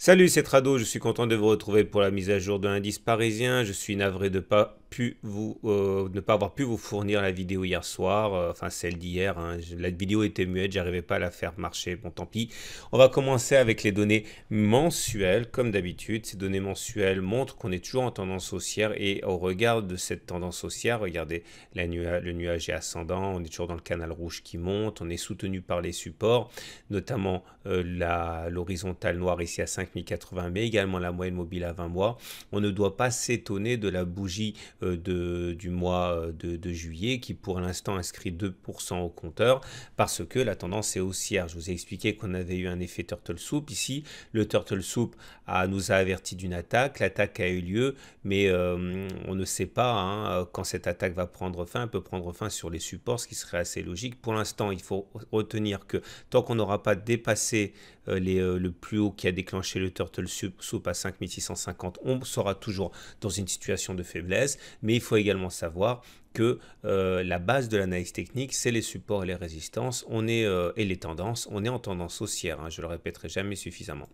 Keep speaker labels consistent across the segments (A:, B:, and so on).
A: Salut, c'est Trado, je suis content de vous retrouver pour la mise à jour de l'indice parisien. Je suis navré de ne pas avoir pu vous fournir la vidéo hier soir, enfin celle d'hier, hein. La vidéo était muette, j'arrivais pas à la faire marcher, bon tant pis. On va commencer avec les données mensuelles, comme d'habitude. Ces données mensuelles montrent qu'on est toujours en tendance haussière et au regard de cette tendance haussière, regardez, le nuage est ascendant, on est toujours dans le canal rouge qui monte, on est soutenu par les supports, notamment l'horizontale noire ici à 5080, mais également la moyenne mobile à 20 mois. On ne doit pas s'étonner de la bougie du mois de juillet qui pour l'instant inscrit 2% au compteur parce que la tendance est haussière. Je vous ai expliqué qu'on avait eu un effet turtle soup ici. Le turtle soup nous a averti d'une attaque. L'attaque a eu lieu, mais on ne sait pas quand cette attaque va prendre fin. Elle peut prendre fin sur les supports, ce qui serait assez logique. Pour l'instant, il faut retenir que tant qu'on n'aura pas dépassé le plus haut qui a déclenché le turtle soup à 5650, on sera toujours dans une situation de faiblesse, mais il faut également savoir que la base de l'analyse technique, c'est les supports et les résistances, et les tendances. On est en tendance haussière, je le répéterai jamais suffisamment.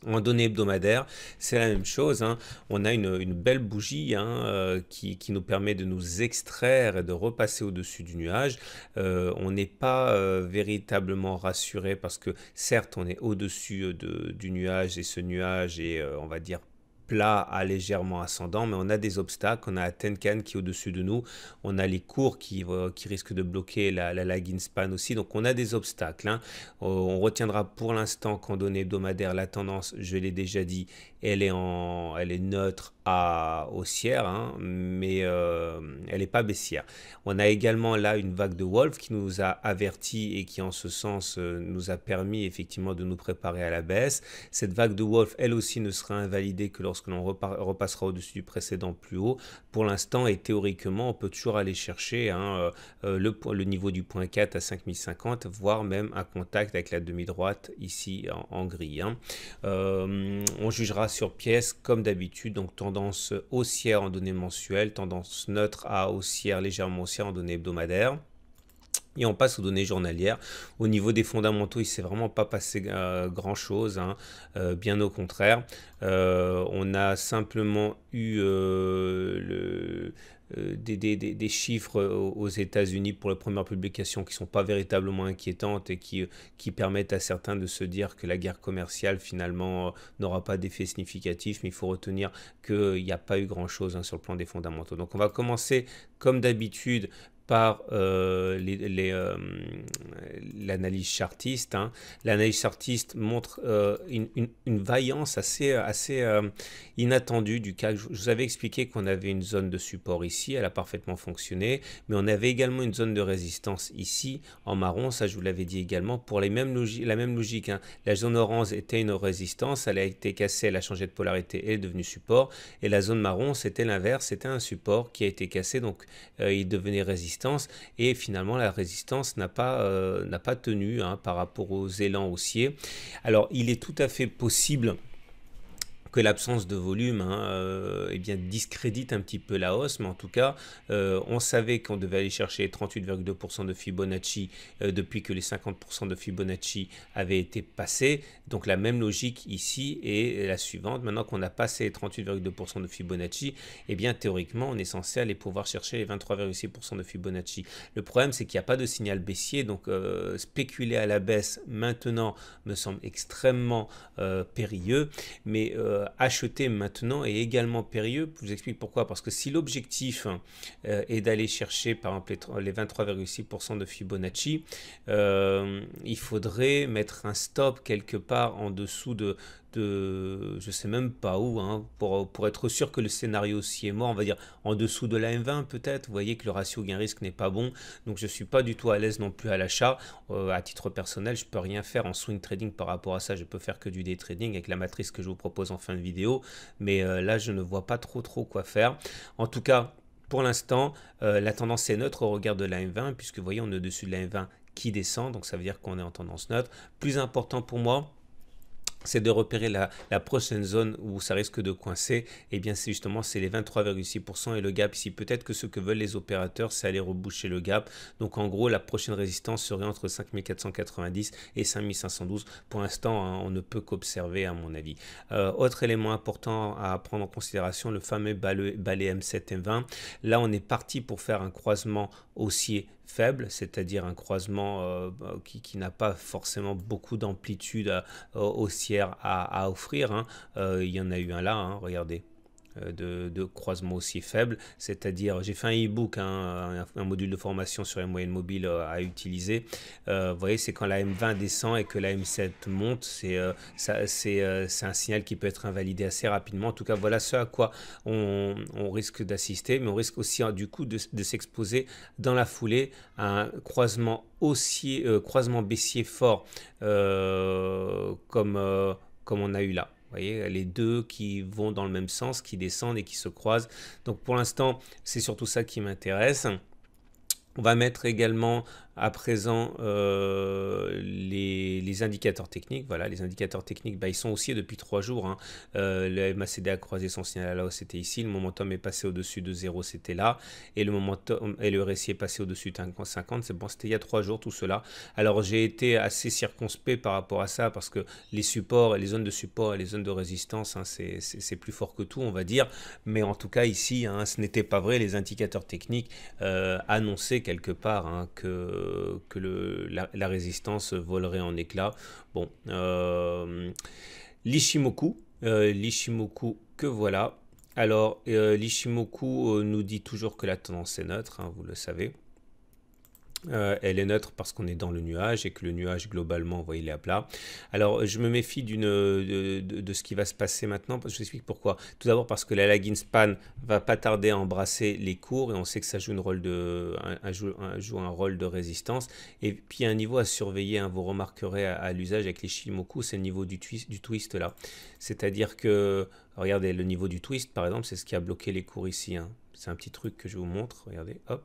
A: En données hebdomadaires, c'est la même chose. On a une belle bougie qui nous permet de nous extraire et de repasser au-dessus du nuage. On n'est pas véritablement rassuré parce que certes, on est au-dessus du nuage et ce nuage est, on va dire, plat à légèrement ascendant, mais on a des obstacles. On a Tenkan qui est au-dessus de nous, on a les cours qui risquent de bloquer la lagging span aussi, donc on a des obstacles. On retiendra pour l'instant qu'en données hebdomadaires, la tendance, je l'ai déjà dit, elle est neutre à haussière, mais elle n'est pas baissière. On a également là une vague de Wolf qui nous a averti et qui en ce sens nous a permis effectivement de nous préparer à la baisse. Cette vague de Wolf, elle aussi, ne sera invalidée que lorsque l'on repassera au-dessus du précédent plus haut. Pour l'instant et théoriquement, on peut toujours aller chercher le niveau du point 4 à 5050, voire même un contact avec la demi-droite ici en gris. On jugera sur pièce comme d'habitude, donc tendance haussière en données mensuelles, tendance neutre à haussière, légèrement haussière en données hebdomadaires. Et on passe aux données journalières. Au niveau des fondamentaux, il ne s'est vraiment pas passé grand-chose, bien au contraire. On a simplement eu des chiffres aux États-Unis pour les premières publications qui ne sont pas véritablement inquiétantes et qui permettent à certains de se dire que la guerre commerciale finalement n'aura pas d'effet significatif, mais il faut retenir qu'il n'y a pas eu grand-chose sur le plan des fondamentaux. Donc on va commencer comme d'habitude par l'analyse chartiste. L'analyse chartiste montre une vaillance assez inattendue du CAC. Je vous avais expliqué qu'on avait une zone de support ici, elle a parfaitement fonctionné, mais on avait également une zone de résistance ici, en marron, ça je vous l'avais dit également, pour la même logique. La zone orange était une résistance, elle a été cassée, elle a changé de polarité et est devenue support, et la zone marron c'était l'inverse, c'était un support qui a été cassé, donc il devenait résistance. Et finalement la résistance n'a pas tenu par rapport aux élans haussiers. Alors il est tout à fait possible que l'absence de volume eh bien, discrédite un petit peu la hausse, mais en tout cas, on savait qu'on devait aller chercher 38,2% de Fibonacci depuis que les 50% de Fibonacci avaient été passés. Donc la même logique ici est la suivante. Maintenant qu'on a passé 38,2% de Fibonacci, eh bien théoriquement, on est censé aller pouvoir chercher les 23,6% de Fibonacci. Le problème, c'est qu'il n'y a pas de signal baissier, donc spéculer à la baisse maintenant me semble extrêmement périlleux, mais acheter maintenant est également périlleux. Je vous explique pourquoi. Parce que si l'objectif est d'aller chercher par exemple les 23,6% de Fibonacci, il faudrait mettre un stop quelque part en dessous de je sais même pas où, pour être sûr que le scénario aussi est mort, on va dire en dessous de la M20 peut-être. Vous voyez que le ratio gain-risque n'est pas bon, donc je suis pas du tout à l'aise non plus à l'achat. À titre personnel, je peux rien faire en swing trading par rapport à ça, je peux faire que du day trading avec la matrice que je vous propose en fin de vidéo, mais là je ne vois pas trop quoi faire. En tout cas, pour l'instant, la tendance est neutre au regard de la M20, puisque vous voyez on est au-dessus de la M20 qui descend, donc ça veut dire qu'on est en tendance neutre. Plus important pour moi, c'est de repérer la prochaine zone où ça risque de coincer. Et bien c'est justement c'est les 23,6% et le gap ici. Peut-être que ce que veulent les opérateurs, c'est aller reboucher le gap. Donc en gros, la prochaine résistance serait entre 5490 et 5512. Pour l'instant, hein, on ne peut qu'observer à mon avis. Autre élément important à prendre en considération, le fameux balai M7 M20. Là, on est parti pour faire un croisement haussier faible, c'est-à-dire un croisement qui n'a pas forcément beaucoup d'amplitude haussière à offrir, hein. Il y en a eu un là, hein, regardez. De croisement aussi faible, c'est-à-dire j'ai fait un e-book, hein, un module de formation sur les moyennes mobiles à utiliser. Vous voyez, c'est quand la M20 descend et que la M7 monte, c'est un signal qui peut être invalidé assez rapidement. En tout cas, voilà ce à quoi on risque d'assister, mais on risque aussi du coup de s'exposer dans la foulée à un croisement haussier, croisement baissier fort comme on a eu là. Vous voyez, les deux qui vont dans le même sens, qui descendent et qui se croisent. Donc pour l'instant, c'est surtout ça qui m'intéresse. On va mettre également à présent les indicateurs techniques. Voilà, les indicateurs techniques, bah, ils sont haussiers depuis 3 jours. Hein. Le MACD a croisé son signal à la hausse, c'était ici. Le momentum est passé au-dessus de 0, c'était là. Et le momentum et le RSI est passé au-dessus de 50. C'est bon, c'était il y a 3 jours tout cela. Alors j'ai été assez circonspect par rapport à ça parce que les supports, les zones de support et les zones de résistance, hein, c'est plus fort que tout, on va dire. Mais en tout cas ici, hein, ce n'était pas vrai. Les indicateurs techniques annonçaient quelque part, hein, que la résistance volerait en éclats. Bon, l'Ishimoku que voilà. Alors, l'Ishimoku nous dit toujours que la tendance est neutre, hein, vous le savez. Elle est neutre parce qu'on est dans le nuage et que le nuage globalement, vous voyez, il est à plat. Alors je me méfie de ce qui va se passer maintenant. Je vous explique pourquoi. Tout d'abord parce que la lagging span va pas tarder à embrasser les cours et on sait que ça joue, joue un rôle de résistance. Et puis il y a un niveau à surveiller, hein, vous remarquerez à l'usage avec les Shimoku, c'est le niveau du twist là. C'est-à-dire que, regardez, le niveau du twist par exemple, c'est ce qui a bloqué les cours ici, hein. C'est un petit truc que je vous montre, regardez, hop.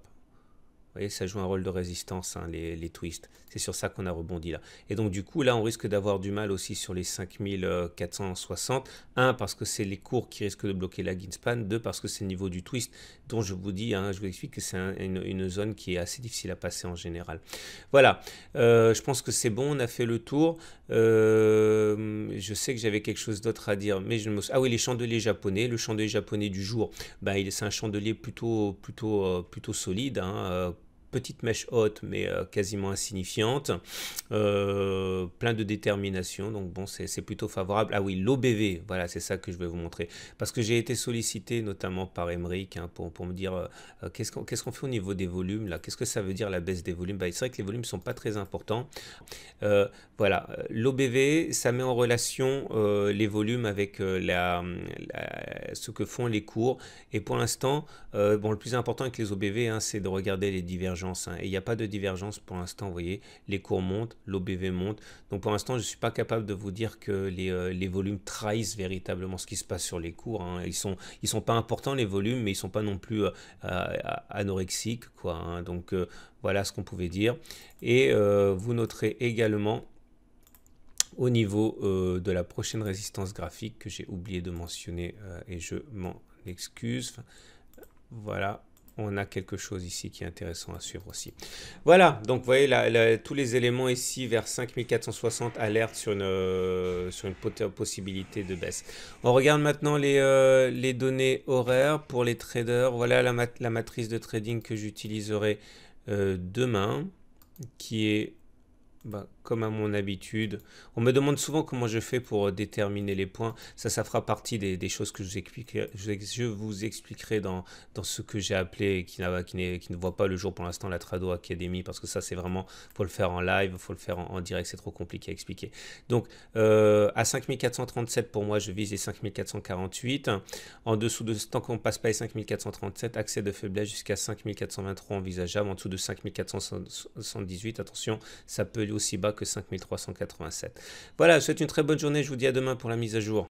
A: Vous voyez, ça joue un rôle de résistance, hein, les twists. C'est sur ça qu'on a rebondi là. Et donc du coup, là, on risque d'avoir du mal aussi sur les 5460. 1, parce que c'est les cours qui risquent de bloquer la span. 2, parce que c'est le niveau du twist dont je vous dis, hein, je vous explique que c'est une zone qui est assez difficile à passer en général. Voilà, je pense que c'est bon, on a fait le tour. Je sais que j'avais quelque chose d'autre à dire, mais je me... Ah oui, les chandeliers japonais. Le chandelier japonais du jour, bah, c'est un chandelier plutôt solide, hein, petite mèche haute mais quasiment insignifiante, plein de détermination, donc bon, c'est plutôt favorable. Ah oui, l'OBV, voilà, c'est ça que je vais vous montrer, parce que j'ai été sollicité notamment par Emeric, hein, pour me dire qu'est-ce qu'on fait au niveau des volumes là, qu'est-ce que ça veut dire la baisse des volumes. Bah, c'est vrai que les volumes sont pas très importants. Voilà, l'OBV, ça met en relation les volumes avec ce que font les cours, et pour l'instant, bon, le plus important avec les OBV, hein, c'est de regarder les divergences, hein, et il n'y a pas de divergence pour l'instant. Vous voyez, les cours montent, l'OBV monte, donc pour l'instant je ne suis pas capable de vous dire que les volumes trahissent véritablement ce qui se passe sur les cours, hein. Ils sont pas importants les volumes, mais ils sont pas non plus anorexiques, quoi, hein. Donc voilà ce qu'on pouvait dire. Et vous noterez également au niveau de la prochaine résistance graphique que j'ai oublié de mentionner, et je m'en excuse. Voilà, on a quelque chose ici qui est intéressant à suivre aussi. Voilà, donc vous voyez tous les éléments ici vers 5460 alertent sur une possibilité de baisse. On regarde maintenant les données horaires pour les traders. Voilà la matrice de trading que j'utiliserai demain, qui est... Bah, comme à mon habitude, on me demande souvent comment je fais pour déterminer les points. Ça fera partie des choses que je vous expliquerai dans ce que j'ai appelé et qui ne voit pas le jour pour l'instant, la Trado Academy, parce que ça c'est vraiment, faut le faire en live, faut le faire en direct, c'est trop compliqué à expliquer. Donc à 5437 pour moi, je vise les 5448. En dessous de, tant qu'on ne passe pas les 5437, accès de faiblesse jusqu'à 5423 envisageable. En dessous de 5478, attention, ça peut aller aussi bas que 5387. Voilà, je vous souhaite une très bonne journée, je vous dis à demain pour la mise à jour.